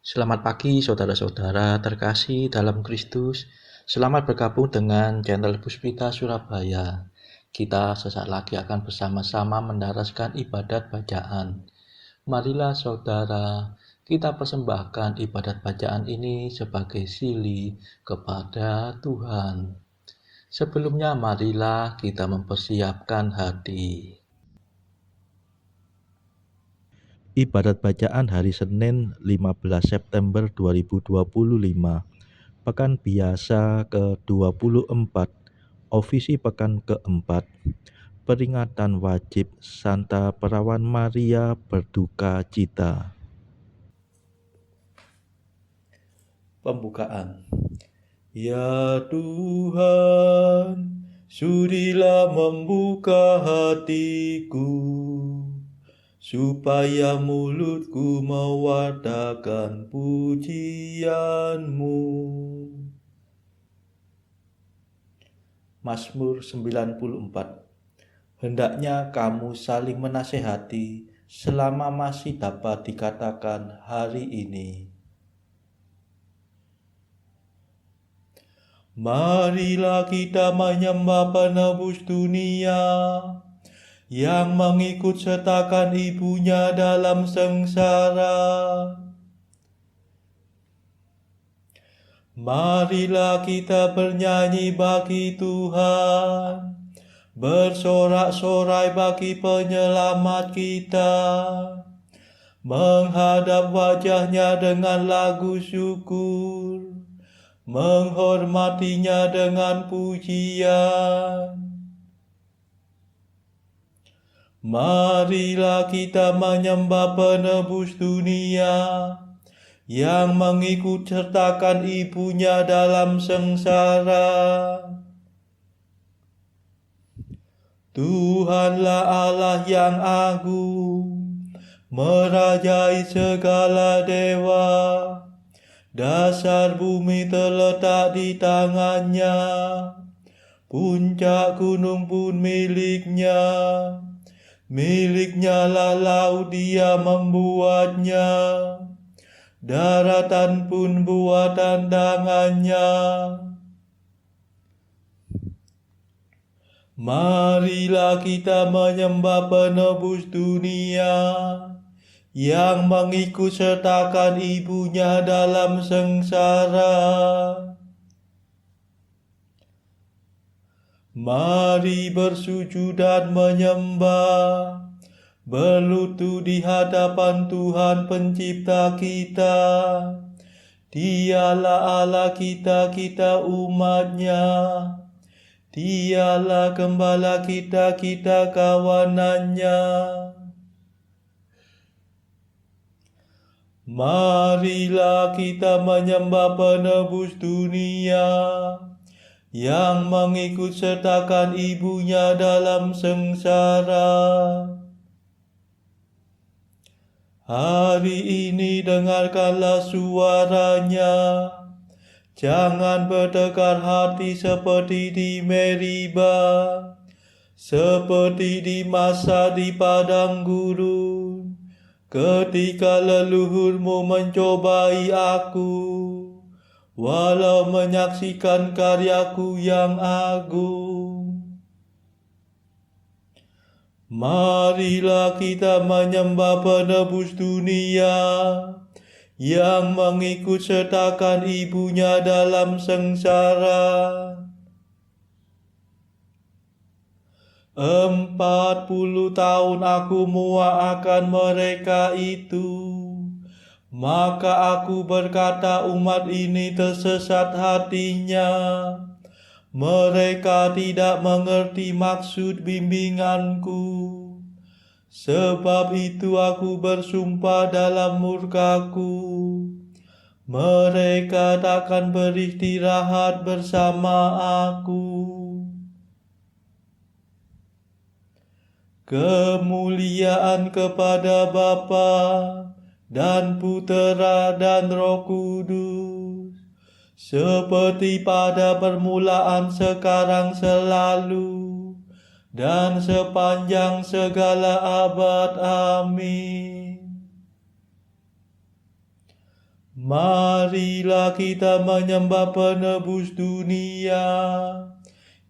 Selamat pagi saudara-saudara terkasih dalam Kristus. Selamat bergabung dengan channel Puspita Surabaya. Kita sesaat lagi akan bersama-sama mendaraskan ibadat bacaan. Marilah saudara, kita persembahkan ibadat bacaan ini sebagai sili kepada Tuhan. Sebelumnya marilah kita mempersiapkan hati. Ibadat bacaan hari Senin 15 September 2025, Pekan Biasa ke-24, Ofisi Pekan keempat, Peringatan Wajib Santa Perawan Maria Berduka Cita. Pembukaan. Ya Tuhan, sudilah membuka hatiku, supaya mulutku mewartakan pujian-Mu. Mazmur 94. Hendaknya kamu saling menasehati selama masih dapat dikatakan hari ini. Marilah kita menyembah penebus dunia yang mengikut sertakan ibunya dalam sengsara. Marilah kita bernyanyi bagi Tuhan, bersorak-sorai bagi penyelamat kita, menghadap wajahnya dengan lagu syukur, menghormatinya dengan pujian. Marilah kita menyembah penebus dunia yang mengikut sertakan ibunya dalam sengsara. Tuhanlah Allah yang agung, merajai segala dewa. Dasar bumi terletak di tangannya, puncak gunung pun miliknya. Miliknya lah laut, dia membuatnya, daratan pun buatan tangannya. Marilah kita menyembah penebus dunia yang mengikut sertakan ibunya dalam sengsara. Mari bersujud dan menyembah, berlutut di hadapan Tuhan pencipta kita. Dialah Allah kita, kita umatnya. Dialah gembala kita, kita kawanannya. Marilah kita menyembah penebus dunia yang mengikut sertakan ibunya dalam sengsara. Hari ini dengarkanlah suaranya, jangan bertekar hati seperti di Meriba, seperti di masa di padang gurun, ketika leluhurmu mencobai aku, walau menyaksikan karyaku yang agung. Marilah kita menyembah penebus dunia yang mengikut sertakan ibunya dalam sengsara. 40 tahun aku muak akan mereka itu. Maka aku berkata, umat ini tersesat hatinya. Mereka tidak mengerti maksud bimbinganku. Sebab itu aku bersumpah dalam murkaku, mereka takkan beristirahat bersama aku. Kemuliaan kepada Bapa dan Putera dan Roh Kudus, seperti pada permulaan, sekarang, selalu, dan sepanjang segala abad. Amin. Marilah kita menyembah penebus dunia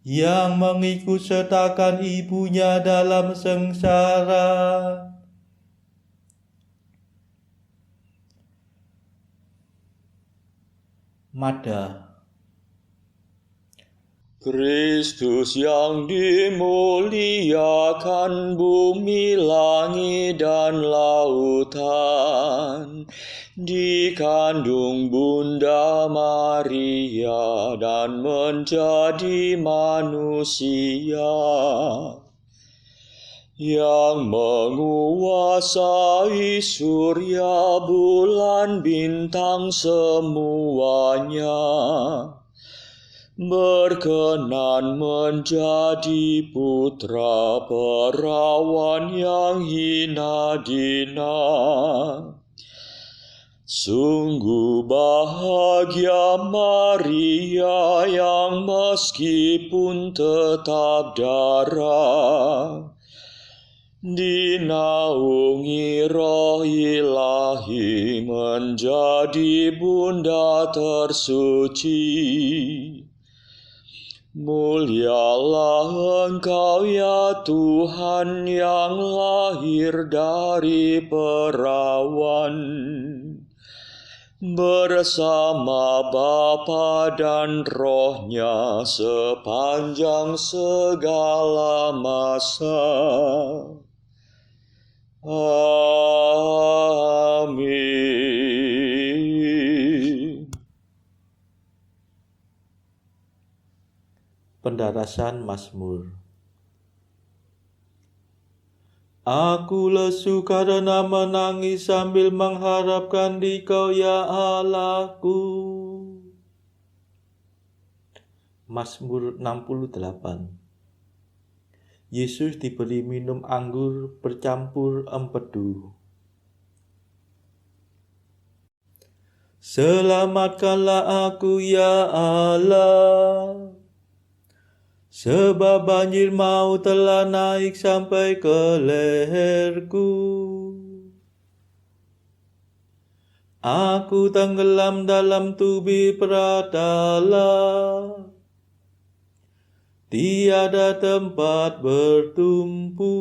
yang mengikut sertakan ibunya dalam sengsara. Mada. Kristus yang dimuliakan bumi, langit, dan lautan, dikandung Bunda Maria dan menjadi manusia, yang menguasai surya, bulan, bintang semuanya, berkenan menjadi putra perawan yang hina dina. Sungguh bahagia Maria yang meskipun tetap darah, dinaungi roh ilahi menjadi bunda tersuci. Mulialah Engkau ya Tuhan yang lahir dari perawan, bersama Bapa dan Roh-Nya sepanjang segala masa. Amin. Pendarasan Mazmur. Aku lesu karena menangis sambil mengharapkan Dikau ya Allahku. Mazmur 68. Yesus diberi minum anggur bercampur empedu. Selamatkanlah aku ya Allah, sebab banjir maut telah naik sampai ke leherku. Aku tenggelam dalam tubir pratala, tiada tempat bertumpu.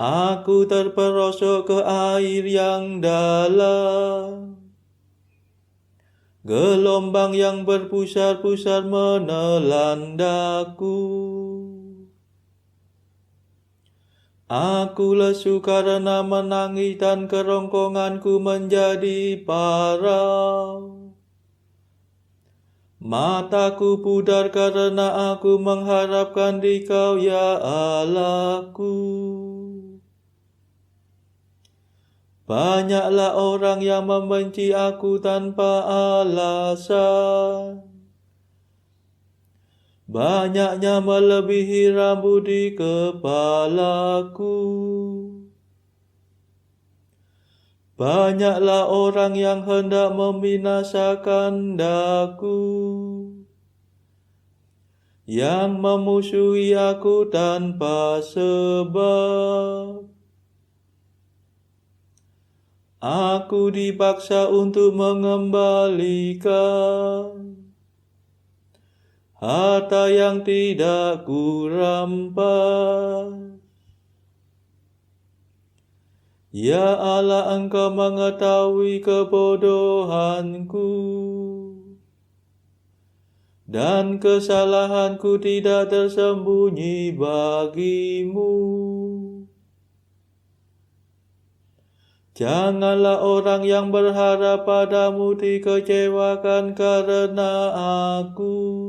Aku terperosok ke air yang dalam, gelombang yang berpusar-pusar menelan daku. Aku lesu karena menangis dan kerongkonganku menjadi parau. Mataku pudar karena aku mengharapkan Dikau ya Allahku. Banyaklah orang yang membenci aku tanpa alasan. Banyaknya melebihi rambut di kepalaku. Banyaklah orang yang hendak membinasakan daku, yang memusuhi aku tanpa sebab. Aku dipaksa untuk mengembalikan harta yang tidak kurampas. Ya Allah, Engkau mengetahui kebodohanku, dan kesalahanku tidak tersembunyi bagimu. Janganlah orang yang berharap padamu dikecewakan karena aku.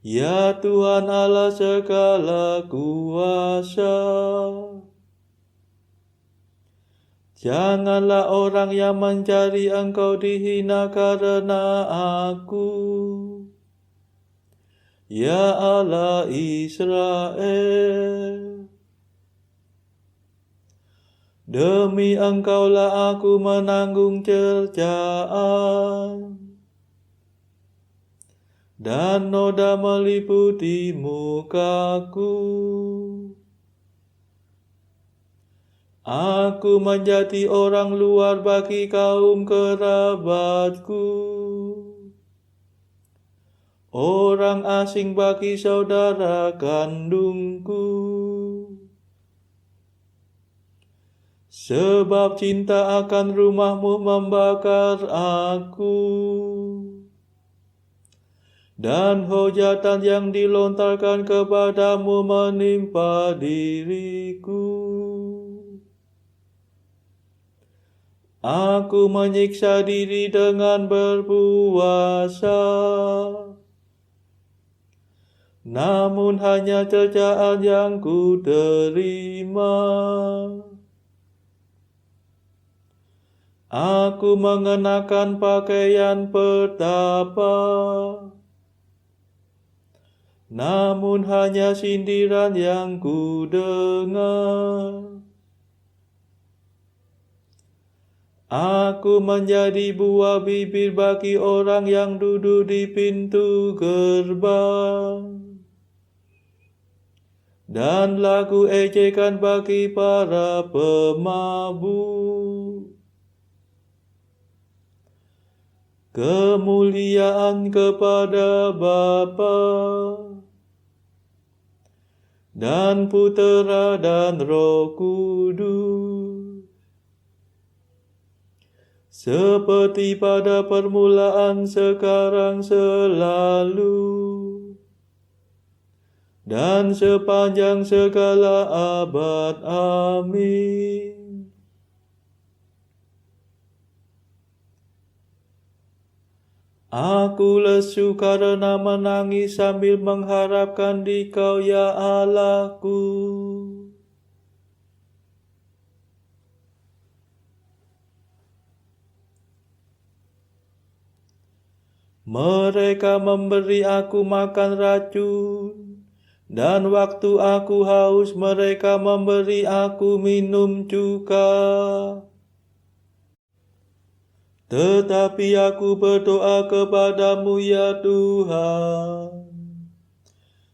Ya Tuhan Allah segala kuasa, janganlah orang yang mencari Engkau dihina karena aku. Ya Allah Israel, demi Engkaulah aku menanggung cercaan, dan noda meliputi mukaku. Aku menjadi orang luar bagi kaum kerabatku, orang asing bagi saudara kandungku. Sebab cinta akan rumahmu membakar aku, dan hujatan yang dilontarkan kepadamu menimpa diriku. Aku menyiksa diri dengan berpuasa, namun hanya cercaan yang ku terima. Aku mengenakan pakaian pertapa, namun hanya sindiran yang ku dengar. Aku menjadi buah bibir bagi orang yang duduk di pintu gerbang, dan lagu ejekan bagi para pemabuk. Kemuliaan kepada Bapa dan Putera dan Roh Kudus, seperti pada permulaan, sekarang, selalu, dan sepanjang segala abad. Amin. Aku lesu karena menangis sambil mengharapkan Dikau, ya Allahku. Mereka memberi aku makan racun, dan waktu aku haus mereka memberi aku minum cuka. Tetapi aku berdoa kepadamu, ya Tuhan.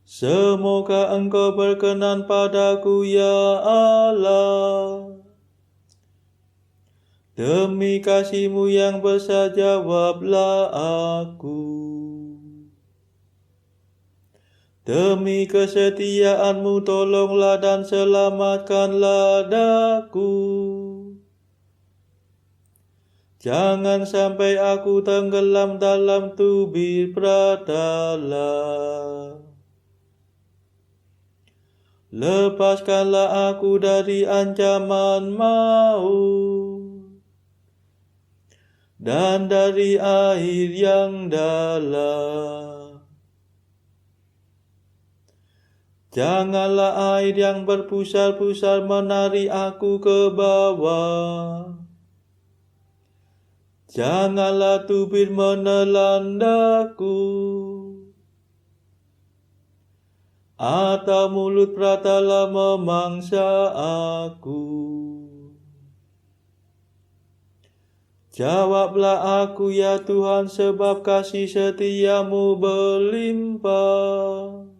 Semoga Engkau berkenan padaku, ya Allah. Demi kasih-Mu yang besar, jawablah aku. Demi kesetiaan-Mu, tolonglah dan selamatkanlah daku. Jangan sampai aku tenggelam dalam tubir pratala. Lepaskanlah aku dari ancaman maut, dan dari air yang dalam. Janganlah air yang berpusar-pusar menarik aku ke bawah. Janganlah tubir menelan daku, atau mulut pratala memangsa aku. Jawablah aku, ya Tuhan, sebab kasih setia-Mu berlimpah.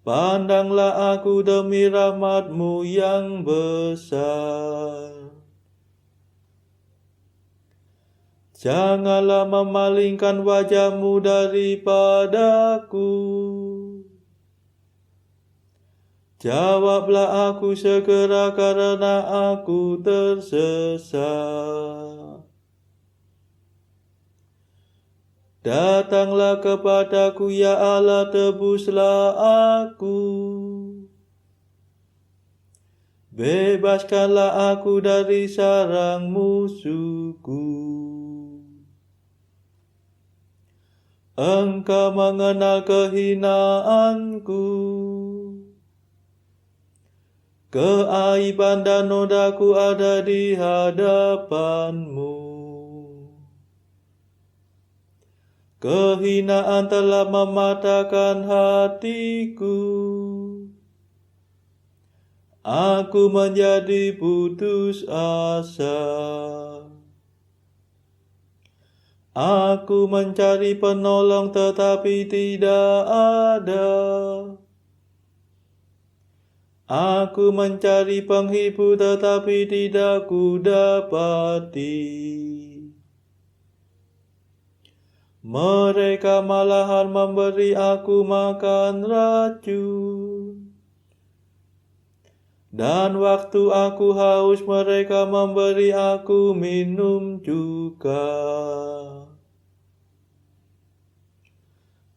Pandanglah aku demi rahmat-Mu yang besar. Janganlah memalingkan wajah-Mu daripadaku. Jawablah aku segera karena aku tersesat. Datanglah kepadaku, ya Allah, tebuslah aku. Bebaskanlah aku dari sarang musuhku. Engkau mengenal kehinaanku, keaiban dan nodaku ada di hadapan-Mu. Kehinaan telah mematahkan hatiku, aku menjadi putus asa. Aku mencari penolong tetapi tidak ada. Aku mencari penghibur tetapi tidak kudapati. Mereka malahan memberi aku makan racun. Dan waktu aku haus mereka memberi aku minum juga.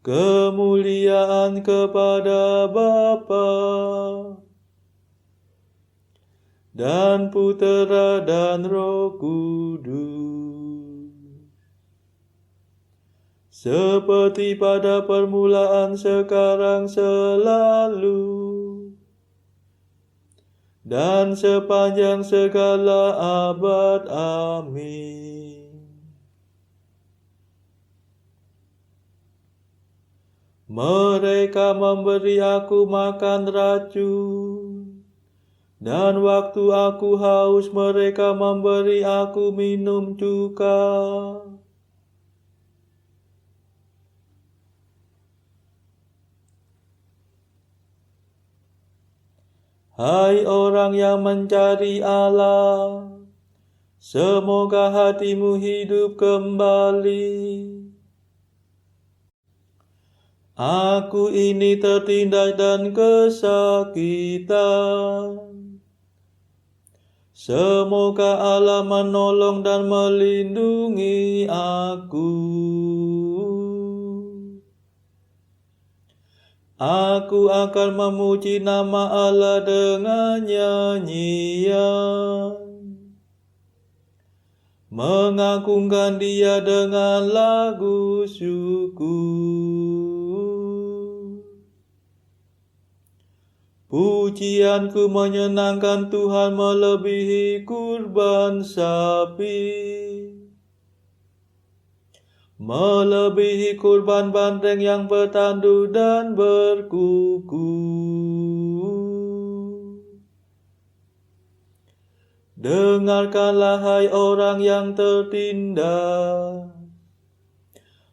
Kemuliaan kepada Bapa dan Putera dan Roh Kudus, seperti pada permulaan, sekarang, selalu, dan sepanjang segala abad. Amin. Mereka memberi aku makan racun, dan waktu aku haus mereka memberi aku minum juga. Hai orang yang mencari Allah, semoga hatimu hidup kembali. Aku ini tertindas dan kesakitan. Semoga Allah menolong dan melindungi aku. Aku akan memuji nama Allah dengan nyanyian, mengagungkan Dia dengan lagu syukur. Pujianku menyenangkan Tuhan melebihi kurban sapi, melebihi kurban banteng yang bertandu dan berkuku. Dengarkanlah hai orang yang tertindas,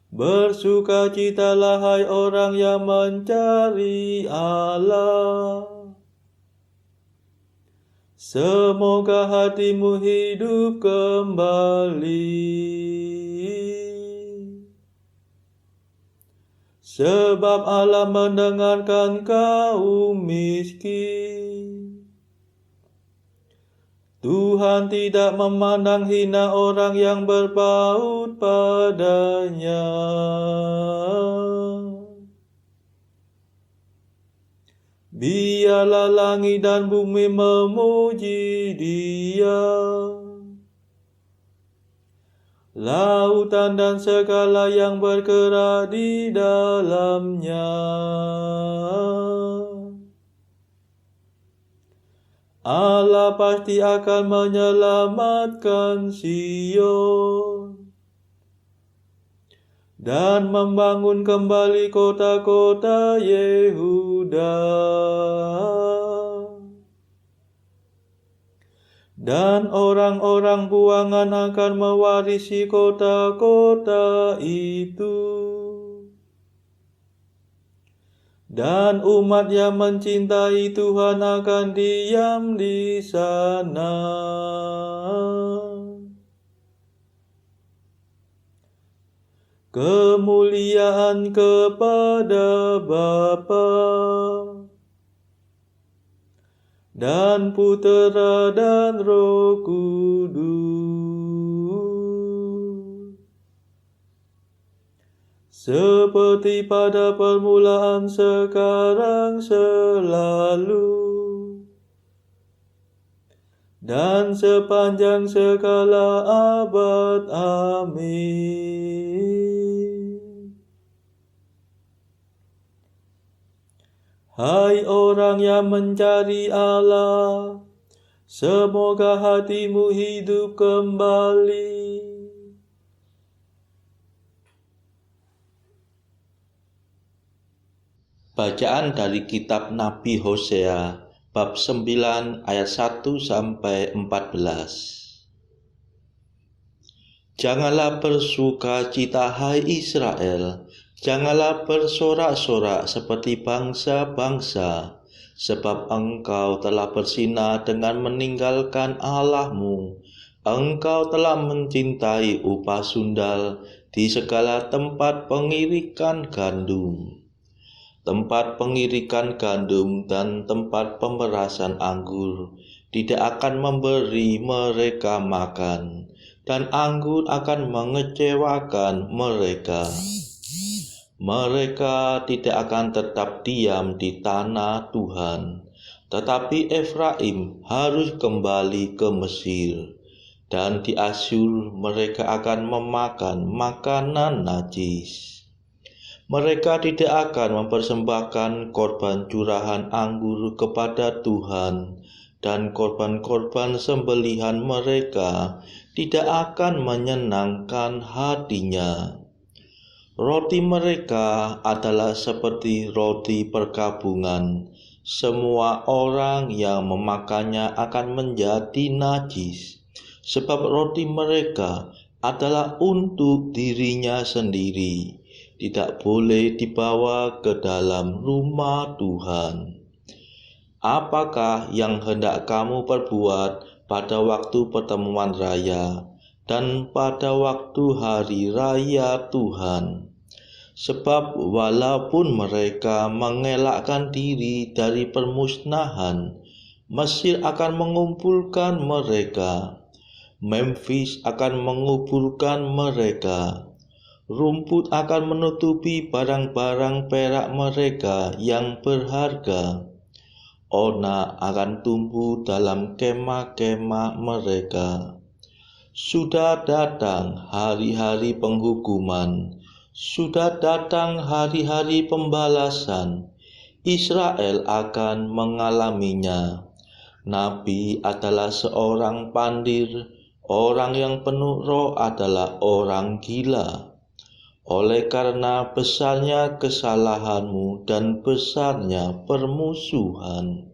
bersukacitalah hai orang yang mencari Allah. Semoga hatimu hidup kembali, sebab Allah mendengarkan kaum miskin. Tuhan tidak memandang hina orang yang berpaut padanya. Biarlah langit dan bumi memuji Dia, lautan dan segala yang bergerak di dalamnya. Allah pasti akan menyelamatkan Sion dan membangun kembali kota-kota Yehuda. Dan orang-orang buangan akan mewarisi kota-kota itu. Dan umat yang mencintai Tuhan akan diam di sana. Kemuliaan kepada Bapa dan Putera dan Roh Kudus, seperti pada permulaan, sekarang, selalu, dan sepanjang segala abad. Amin. Hai orang yang mencari Allah, semoga hatimu hidup kembali. Bacaan dari kitab Nabi Hosea bab 9 ayat 1 sampai 14. Janganlah bersukacita hai Israel, janganlah bersorak-sorak seperti bangsa-bangsa. sebab engkau telah bersinah dengan meninggalkan Allahmu. Engkau telah mencintai upah sundal di segala tempat pengirikan gandum. Tempat pengirikan gandum dan tempat pemerasan anggur tidak akan memberi mereka makan, dan anggur akan mengecewakan mereka. Mereka tidak akan tetap diam di tanah Tuhan, tetapi Efraim harus kembali ke Mesir, dan di Asyur mereka akan memakan makanan najis. Mereka tidak akan mempersembahkan korban curahan anggur kepada Tuhan, dan korban-korban sembelihan mereka tidak akan menyenangkan hatinya. Roti mereka adalah seperti roti perkabungan. Semua orang yang memakannya akan menjadi najis, sebab roti mereka adalah untuk dirinya sendiri, tidak boleh dibawa ke dalam rumah Tuhan. Apakah yang hendak kamu perbuat pada waktu pertemuan raya dan pada waktu hari raya Tuhan? Sebab walaupun mereka mengelakkan diri dari permusnahan, Mesir akan mengumpulkan mereka, Memphis akan menguburkan mereka. Rumput akan menutupi barang-barang perak mereka yang berharga. Ona akan tumbuh dalam kemah-kemah mereka. Sudah datang hari-hari penghukuman, sudah datang hari-hari pembalasan. Israel akan mengalaminya. Nabi adalah seorang pandir, orang yang penuh roh adalah orang gila. Oleh karena besarnya kesalahanmu dan besarnya permusuhan,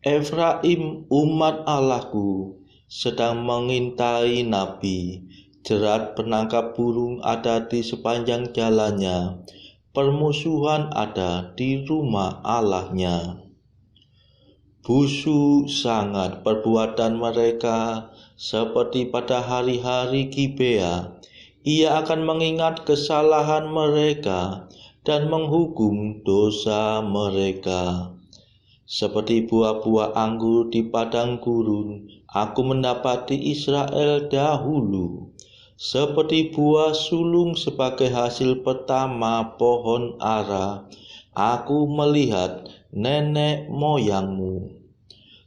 Efraim umat Allahku sedang mengintai nabi. Jerat penangkap burung ada di sepanjang jalannya. Permusuhan ada di rumah Allahnya. Busuk sangat perbuatan mereka, seperti pada hari-hari Gibea. Ia akan mengingat kesalahan mereka dan menghukum dosa mereka. Seperti buah-buah anggur di padang gurun, aku mendapati Israel dahulu. Seperti buah sulung sebagai hasil pertama pohon ara, aku melihat nenek moyangmu.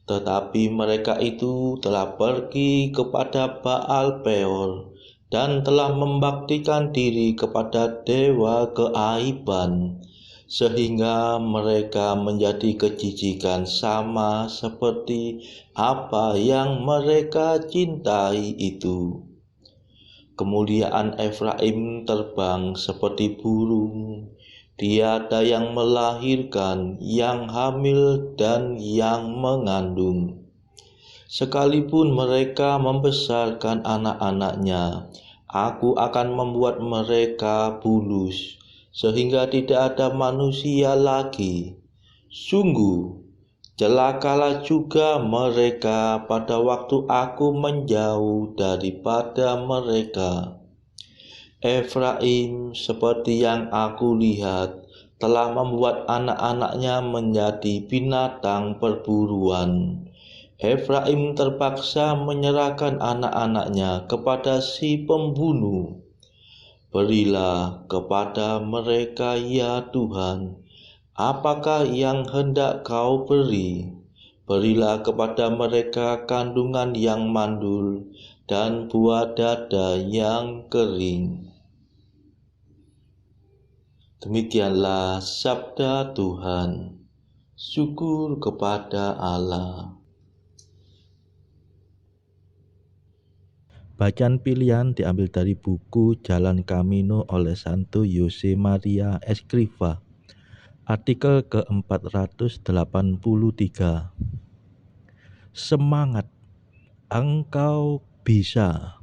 Tetapi mereka itu telah pergi kepada Baal Peor dan telah membaktikan diri kepada dewa keaiban, sehingga mereka menjadi kejijikan sama seperti apa yang mereka cintai itu. Kemuliaan Efraim terbang seperti burung, tiada yang melahirkan, yang hamil dan yang mengandung. Sekalipun mereka membesarkan anak-anaknya, aku akan membuat mereka bulus, sehingga tidak ada manusia lagi. Sungguh, celakalah juga mereka pada waktu aku menjauh daripada mereka. Efraim, seperti yang aku lihat, telah membuat anak-anaknya menjadi binatang perburuan. Efraim terpaksa menyerahkan anak-anaknya kepada si pembunuh. Berilah kepada mereka, ya Tuhan, apakah yang hendak kau beri? Berilah kepada mereka kandungan yang mandul dan buah dada yang kering. Demikianlah sabda Tuhan. Syukur kepada Allah. Bacaan pilihan diambil dari buku Jalan Camino oleh Santo Jose Maria Escrivá. Artikel ke-483. Semangat, engkau bisa.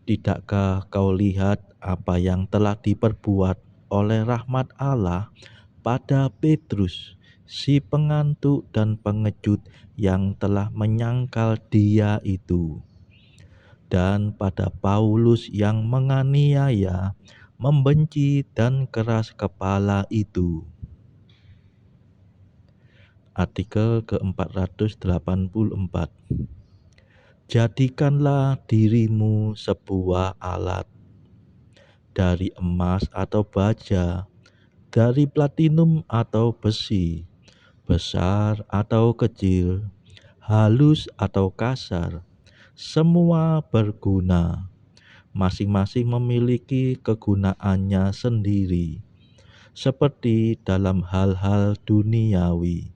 Tidakkah kau lihat apa yang telah diperbuat oleh rahmat Allah pada Petrus si pengantuk dan pengecut yang telah menyangkal dia itu, dan pada Paulus yang menganiaya, membenci dan keras kepala itu. Artikel ke-484. Jadikanlah dirimu sebuah alat dari emas atau baja, dari platinum atau besi, besar atau kecil, halus atau kasar, semua berguna, masing-masing memiliki kegunaannya sendiri. Seperti dalam hal-hal duniawi,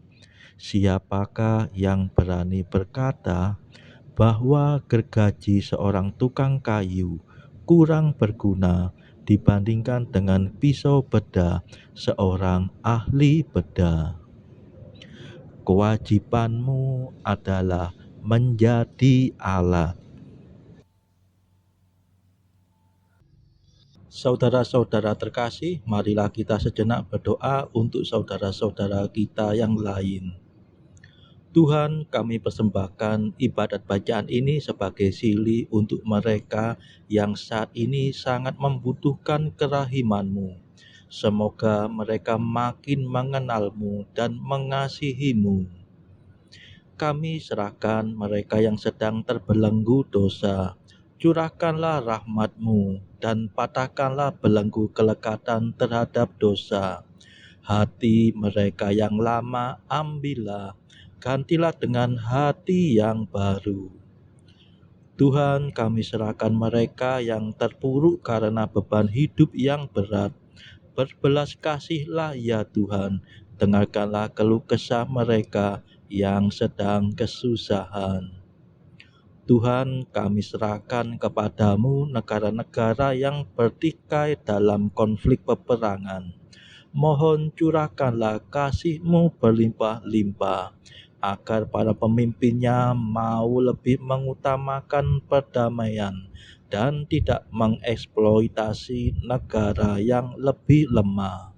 siapakah yang berani berkata bahwa gergaji seorang tukang kayu kurang berguna dibandingkan dengan pisau bedah seorang ahli bedah? Kewajibanmu adalah menjadi alat. Saudara-saudara terkasih, marilah kita sejenak berdoa untuk saudara-saudara kita yang lain. Tuhan, kami persembahkan ibadat bacaan ini sebagai silih untuk mereka yang saat ini sangat membutuhkan kerahiman-Mu. Semoga mereka makin mengenal-Mu dan mengasihi-Mu. Kami serahkan mereka yang sedang terbelenggu dosa. Curahkanlah rahmat-Mu dan patahkanlah belenggu kelekatan terhadap dosa. Hati mereka yang lama ambillah, gantilah dengan hati yang baru. Tuhan, kami serahkan mereka yang terpuruk karena beban hidup yang berat. Berbelas kasihlah ya Tuhan, dengarkanlah keluh kesah mereka yang sedang kesusahan. Tuhan, kami serahkan kepadamu negara-negara yang bertikai dalam konflik peperangan. Mohon curahkanlah kasih-Mu berlimpah-limpah, agar para pemimpinnya mau lebih mengutamakan perdamaian dan tidak mengeksploitasi negara yang lebih lemah.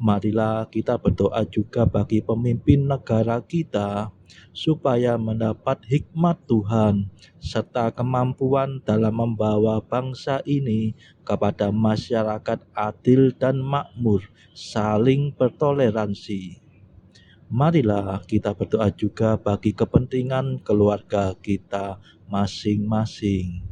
Marilah kita berdoa juga bagi pemimpin negara kita, supaya mendapat hikmat Tuhan serta kemampuan dalam membawa bangsa ini kepada masyarakat adil dan makmur, saling bertoleransi. Marilah kita berdoa juga bagi kepentingan keluarga kita masing-masing.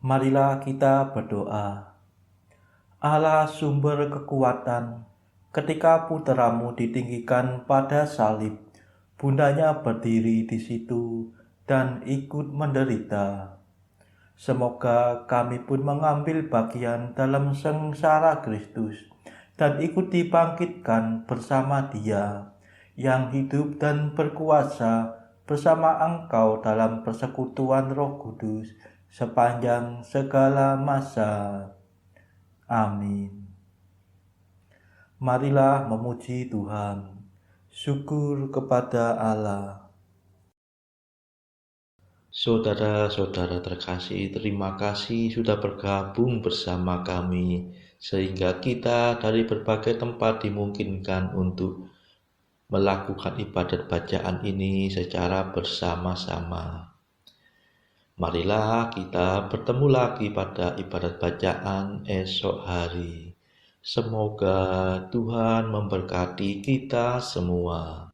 Marilah kita berdoa. Allah sumber kekuatan, ketika putra-Mu ditinggikan pada salib, bundanya berdiri di situ dan ikut menderita. Semoga kami pun mengambil bagian dalam sengsara Kristus dan ikut dibangkitkan bersama Dia yang hidup dan berkuasa bersama Engkau dalam persekutuan Roh Kudus sepanjang segala masa. Amin. Marilah memuji Tuhan. Syukur kepada Allah. Saudara-saudara terkasih, terima kasih sudah bergabung bersama kami, sehingga kita dari berbagai tempat dimungkinkan untuk melakukan ibadat bacaan ini secara bersama-sama. Marilah kita bertemu lagi pada ibadat bacaan esok hari. Semoga Tuhan memberkati kita semua.